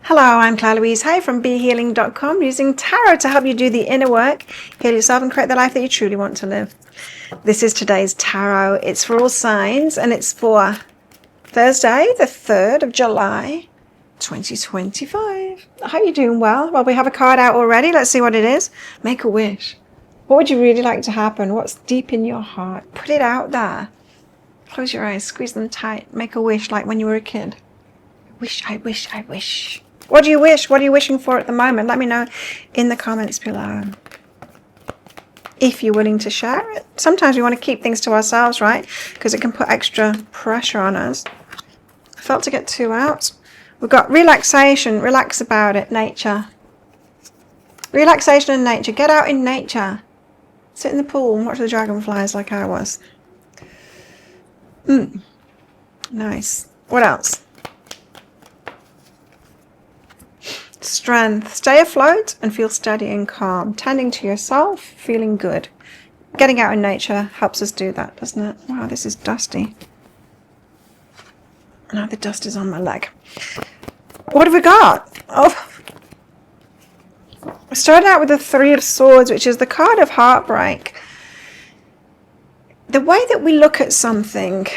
Hello, I'm Claire Louise Hay from BeHealing.com, using tarot to help you do the inner work, heal yourself and create the life that you truly want to live. This is today's tarot. It's for all signs and it's for Thursday, the 3rd of July, 2025. I hope you're doing well. Well, we have a card out already. Let's see what it is. Make a wish. What would you really like to happen? What's deep in your heart? Put it out there. Close your eyes, squeeze them tight. Make a wish like when you were a kid. I wish. What do you wish? What are you wishing for at the moment? Let me know in the comments below. If you're willing to share it. Sometimes we want to keep things to ourselves, right? Because it can put extra pressure on us. I felt to get 2 out. We've got relaxation. Relax about it. Nature. Relaxation and nature. Get out in nature. Sit in the pool and watch the dragonflies like I was. Nice. What else? Strength. Stay afloat and feel steady and calm. Tending to yourself, feeling good. Getting out in nature helps us do that, doesn't it? Wow, this is dusty. Now the dust is on my leg. What have we got? Oh, I started out with the 3 of Swords, which is the card of heartbreak. The way that we look at something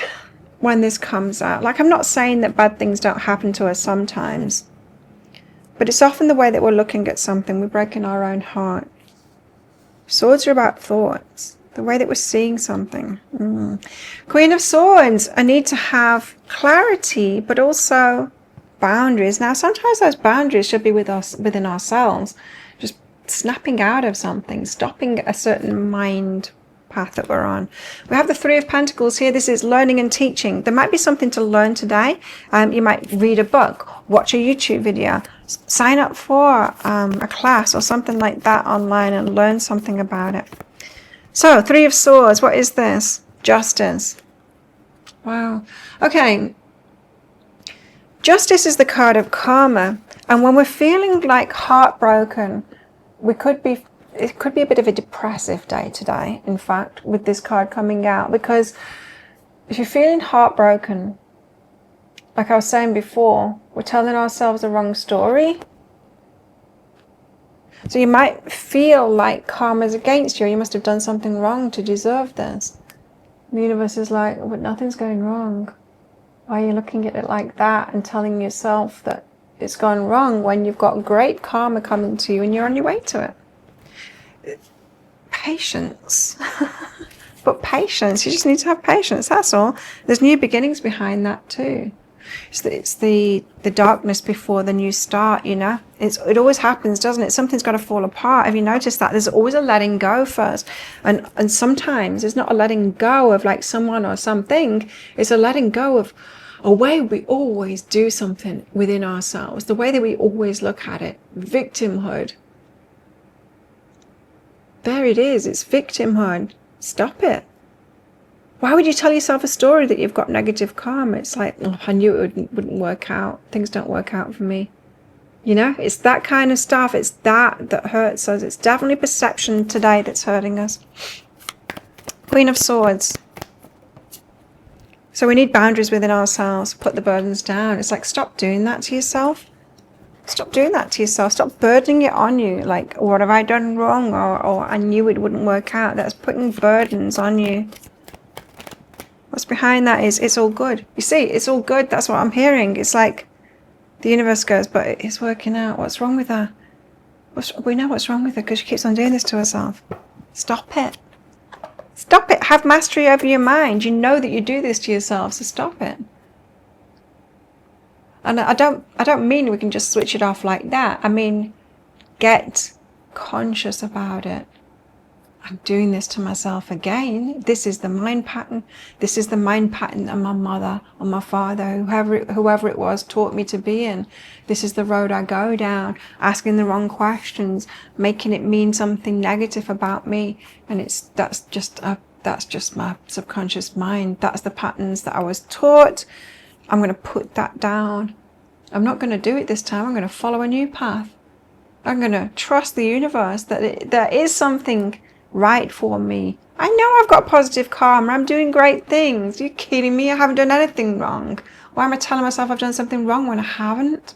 when this comes out, like I'm not saying that bad things don't happen to us sometimes, but it's often the way that we're looking at something, we break in our own heart. Swords are about thoughts, the way that we're seeing something. Queen of Swords, I need to have clarity, but also boundaries. Now, sometimes those boundaries should be within ourselves, just snapping out of something, stopping a certain mind path that we're on. We have the 3 of Pentacles here. This is learning and teaching. There might be something to learn today. You might read a book, watch a YouTube video, sign up for a class or something like that online and learn something about it. So 3 of Swords, what is this? Justice. Wow. Okay. Justice is the card of karma, and when we're feeling like heartbroken, it could be a bit of a depressive day today, in fact, with this card coming out, because if you're feeling heartbroken, like I was saying before, we're telling ourselves the wrong story. So you might feel like karma's against you, or you must have done something wrong to deserve this. The universe is like, but nothing's going wrong. Why are you looking at it like that and telling yourself that it's gone wrong when you've got great karma coming to you and you're on your way to it? Patience. But patience, you just need to have patience, that's all. There's new beginnings behind that too. It's the darkness before the new start, you know. It always happens, doesn't it? Something's got to fall apart. Have you noticed that? There's always a letting go first, and sometimes it's not a letting go of like someone or something. It's a letting go of a way we always do something within ourselves, the way that we always look at it. Victimhood. There it is. It's victimhood. Stop it. Why would you tell yourself a story that you've got negative karma? It's like, oh, I knew it wouldn't work out. Things don't work out for me. You know, it's that kind of stuff. It's that hurts us. It's definitely perception today that's hurting us. Queen of Swords. So we need boundaries within ourselves. Put the burdens down. It's like, stop doing that to yourself. Stop doing that to yourself. Stop burdening it on you. Like, what have I done wrong? Or I knew it wouldn't work out. That's putting burdens on you. What's behind that is it's all good. You see, it's all good. That's what I'm hearing. It's like the universe goes, but it's working out. What's wrong with her? We know what's wrong with her because she keeps on doing this to herself. Stop it. Stop it. Have mastery over your mind. You know that you do this to yourself, so stop it. And I don't mean we can just switch it off like that. I mean, get conscious about it. I'm doing this to myself again. This is the mind pattern. This is the mind pattern that my mother or my father, whoever it was, taught me to be in. This is the road I go down, asking the wrong questions, making it mean something negative about me. And that's just my subconscious mind. That's the patterns that I was taught. I'm going to put that down. I'm not going to do it this time. I'm going to follow a new path. I'm going to trust the universe that there is something right for me. I know I've got positive karma. I'm doing great things. Are you kidding me? I haven't done anything wrong. Why am I telling myself I've done something wrong when I haven't?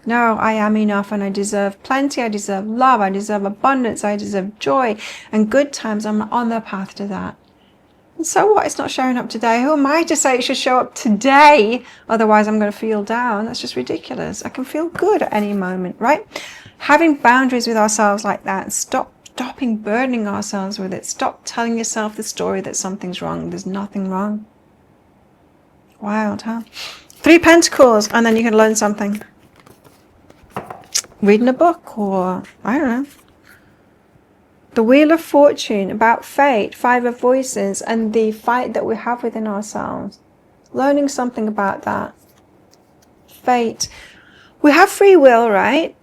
No, I am enough and I deserve plenty. I deserve love. I deserve abundance. I deserve joy and good times. I'm on the path to that. And so what? It's not showing up today. Who am I to say it should show up today? Otherwise, I'm going to feel down. That's just ridiculous. I can feel good at any moment, right? Having boundaries with ourselves like that. Stopping burdening ourselves with it. Stop telling yourself the story that something's wrong. There's nothing wrong. Wild, huh? 3 Pentacles, and then you can learn something. Reading a book, or I don't know. The Wheel of Fortune, about fate, 5 of Voices, and the fight that we have within ourselves. Learning something about that. Fate. We have free will, right?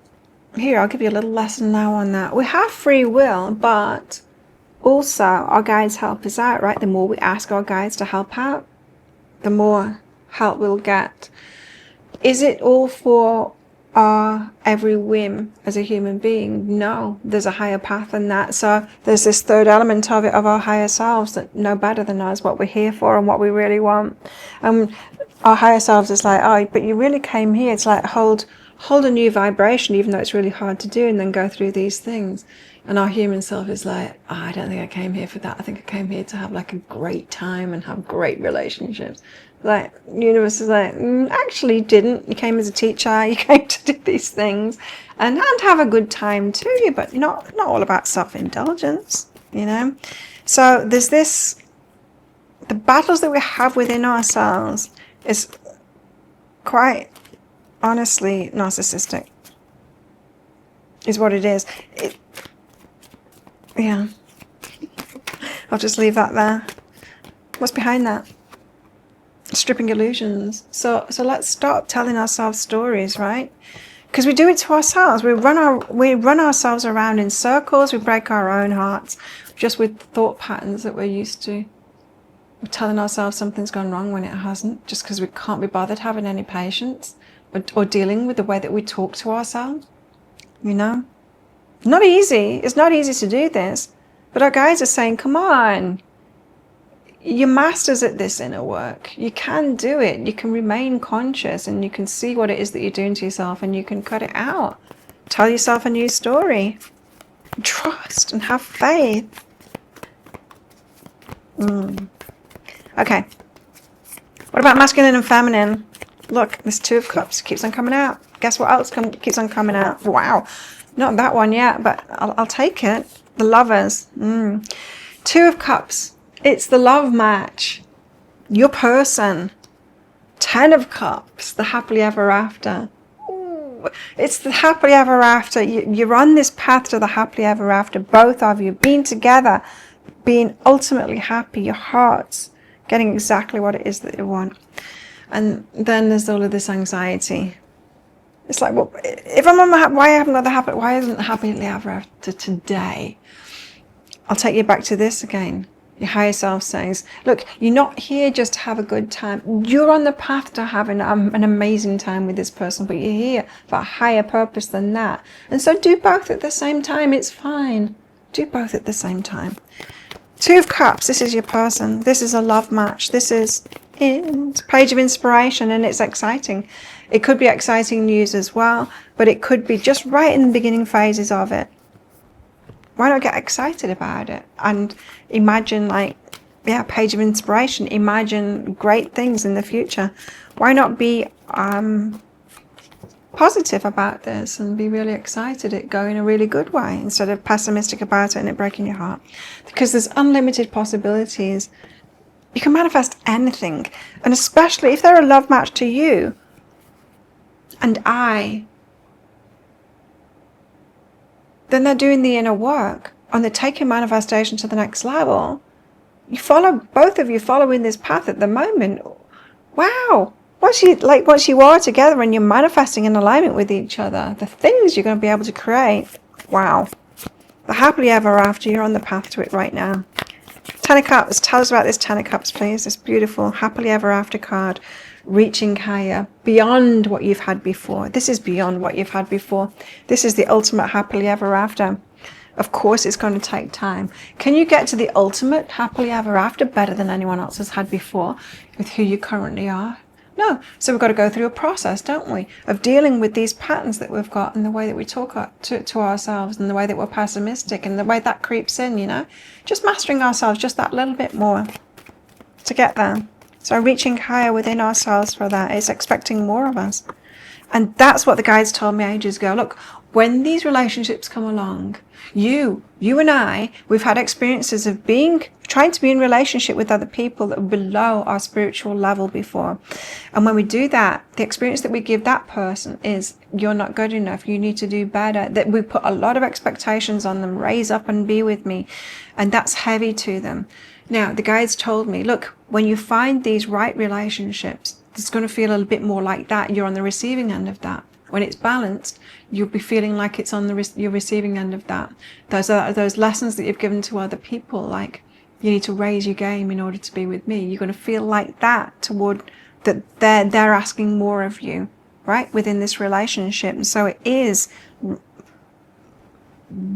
Here, I'll give you a little lesson now on that. We have free will, but also our guides help us out, right? The more we ask our guides to help out, the more help we'll get. Is it all for our every whim as a human being? No, there's a higher path than that. So there's this third element of it, of our higher selves that know better than us what we're here for and what we really want. And our higher selves is like, oh, but you really came here to like hold a new vibration, even though it's really hard to do, and then go through these things. And our human self is like, oh, I don't think I came here for that. I think I came here to have like a great time and have great relationships. Like, universe is like, actually you didn't. You came as a teacher. You came to do these things and have a good time too, but not all about self-indulgence, you know? So there's this, the battles that we have within ourselves is quite honestly narcissistic, is what it is. Yeah. I'll just leave that there. What's behind that? Stripping illusions. So let's stop telling ourselves stories, right? Because we do it to ourselves. We run ourselves around in circles. We break our own hearts just with thought patterns that we're used to. We're telling ourselves something's gone wrong when it hasn't, just because we can't be bothered having any patience or dealing with the way that we talk to ourselves. You know? Not easy. It's not easy to do this. But our guides are saying, come on. You're masters at this inner work. You can do it. You can remain conscious and you can see what it is that you're doing to yourself and you can cut it out. Tell yourself a new story. Trust and have faith. Okay. What about masculine and feminine? Look, this 2 of Cups keeps on coming out. Guess what else keeps on coming out? Wow. Not that one yet, but I'll take it. The Lovers. 2 of Cups. It's the love match. Your person. 10 of Cups. The happily ever after. Ooh, it's the happily ever after. You're on this path to the happily ever after. Both of you being together, being ultimately happy. Your hearts getting exactly what it is that you want. And then there's all of this anxiety. It's like, well, if I'm on the why haven't got the happy? Why isn't the happily ever after today? I'll take you back to this again. Your higher self says, look, you're not here just to have a good time. You're on the path to having an amazing time with this person, but you're here for a higher purpose than that. And so do both at the same time. It's fine. Do both at the same time. 2 of Cups. This is your person. This is a love match. This is it. Page of Inspiration, and it's exciting. It could be exciting news as well, but it could be just right in the beginning phases of it. Why not get excited about it and imagine, like, yeah, Page of Inspiration. Imagine great things in the future. Why not be positive about this and be really excited at going a really good way instead of pessimistic about it and it breaking your heart? Because there's unlimited possibilities. You can manifest anything, and especially if they're a love match to you and then they're doing the inner work and they're taking manifestation to the next level. Both of you following this path at the moment. Wow. Once you are together and you're manifesting in alignment with each other, the things you're going to be able to create. Wow. The happily ever after, you're on the path to it right now. 10 of Cups. Tell us about this 10 of Cups, please. This beautiful happily ever after card. Reaching higher, beyond what you've had before. This is beyond what you've had before. This is the ultimate happily ever after. Of course, it's going to take time. Can you get to the ultimate happily ever after better than anyone else has had before with who you currently are? No. So we've got to go through a process, don't we, of dealing with these patterns that we've got, and the way that we talk to ourselves, and the way that we're pessimistic, and the way that creeps in, you know. Just mastering ourselves just that little bit more to get there. So reaching higher within ourselves for that is expecting more of us. And that's what the guides told me ages ago. Look, when these relationships come along, you and I, we've had experiences of trying to be in relationship with other people that are below our spiritual level before. And when we do that, the experience that we give that person is, you're not good enough, you need to do better. That we put a lot of expectations on them, raise up and be with me. And that's heavy to them. Now, the guides told me, look, when you find these right relationships, it's going to feel a little bit more like that. You're on the receiving end of that. When it's balanced, you'll be feeling like it's on your receiving end of that. Those lessons that you've given to other people, like, you need to raise your game in order to be with me. You're going to feel like that toward that they're asking more of you, right, within this relationship. And so it is,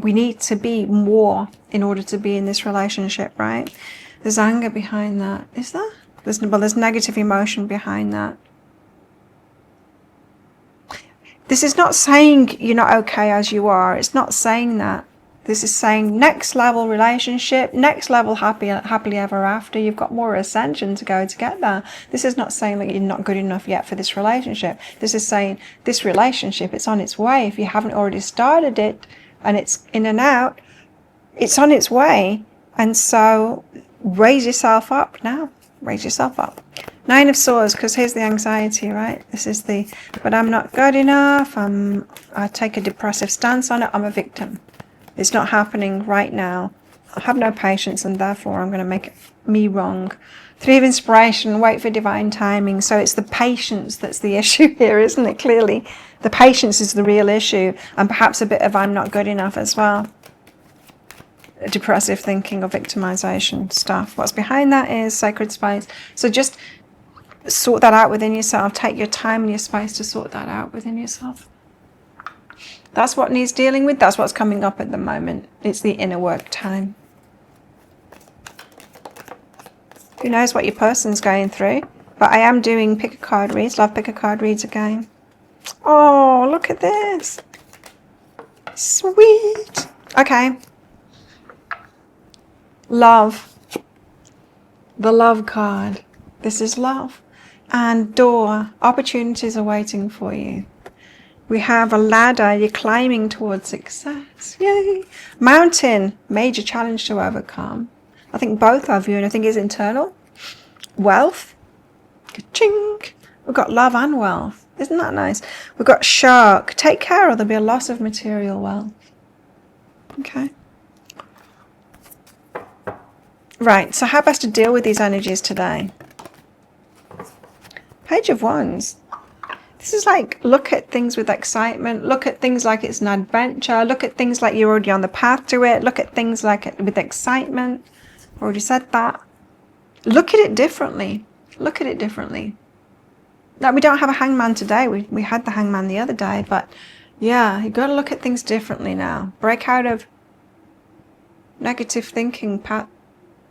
we need to be more in order to be in this relationship, right? There's anger behind that. Is there? There's negative emotion behind that. This is not saying you're not okay as you are. It's not saying that. This is saying next level relationship, next level happily ever after. You've got more ascension to go to get there. This is not saying that you're not good enough yet for this relationship. This is saying this relationship, it's on its way. If you haven't already started it and it's in and out, it's on its way. And so raise yourself up now. Raise yourself up. 9 of Swords, because here's the anxiety, right? This is but I'm not good enough. I take a depressive stance on it. I'm a victim. It's not happening right now. I have no patience, and therefore I'm going to make me wrong. 3 of Inspiration, wait for divine timing. So it's the patience that's the issue here, isn't it? Clearly, the patience is the real issue, and perhaps a bit of I'm not good enough as well. Depressive thinking or victimization stuff. What's behind that is sacred space. So just sort that out within yourself. Take your time and your space to sort that out within yourself. That's what needs dealing with. That's what's coming up at the moment. It's the inner work time. Who knows what your person's going through? But I am doing pick a card reads. Love pick a card reads again. Oh, look at this. Sweet. Okay. Love. The love card. This is love. And door. Opportunities are waiting for you. We have a ladder. You're climbing towards success. Yay. Mountain. Major challenge to overcome. I think both of you, and I think it's internal. Wealth. Ka-ching. We've got love and wealth. Isn't that nice? We've got shark. Take care or there'll be a loss of material wealth. Okay. Right, so how best to deal with these energies today? Page of Wands. This is like, look at things with excitement. Look at things like it's an adventure. Look at things like you're already on the path to it. Look at things like it with excitement. Already said that. Look at it differently. Look at it differently. Now, we don't have a hangman today. We had the hangman the other day. But yeah, you've got to look at things differently now. Break out of negative thinking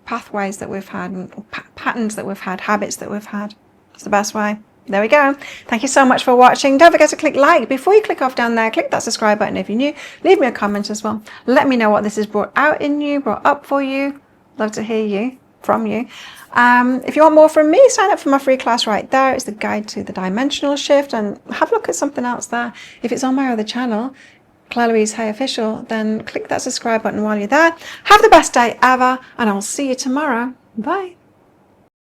pathways that we've had, and patterns that we've had, habits that we've had. It's the best way. There we go. Thank you so much for watching. Don't forget to click like. Before you click off down there, click that subscribe button if you're new. Leave me a comment as well. Let me know what this has brought out in you, brought up for you. Love to hear from you. If you want more from me, sign up for my free class right there. It's the guide to the dimensional shift, and have a look at something else there. If it's on my other channel, Claire Louise Hay Official, then click that subscribe button while you're there. Have the best day ever, and I'll see you tomorrow. Bye.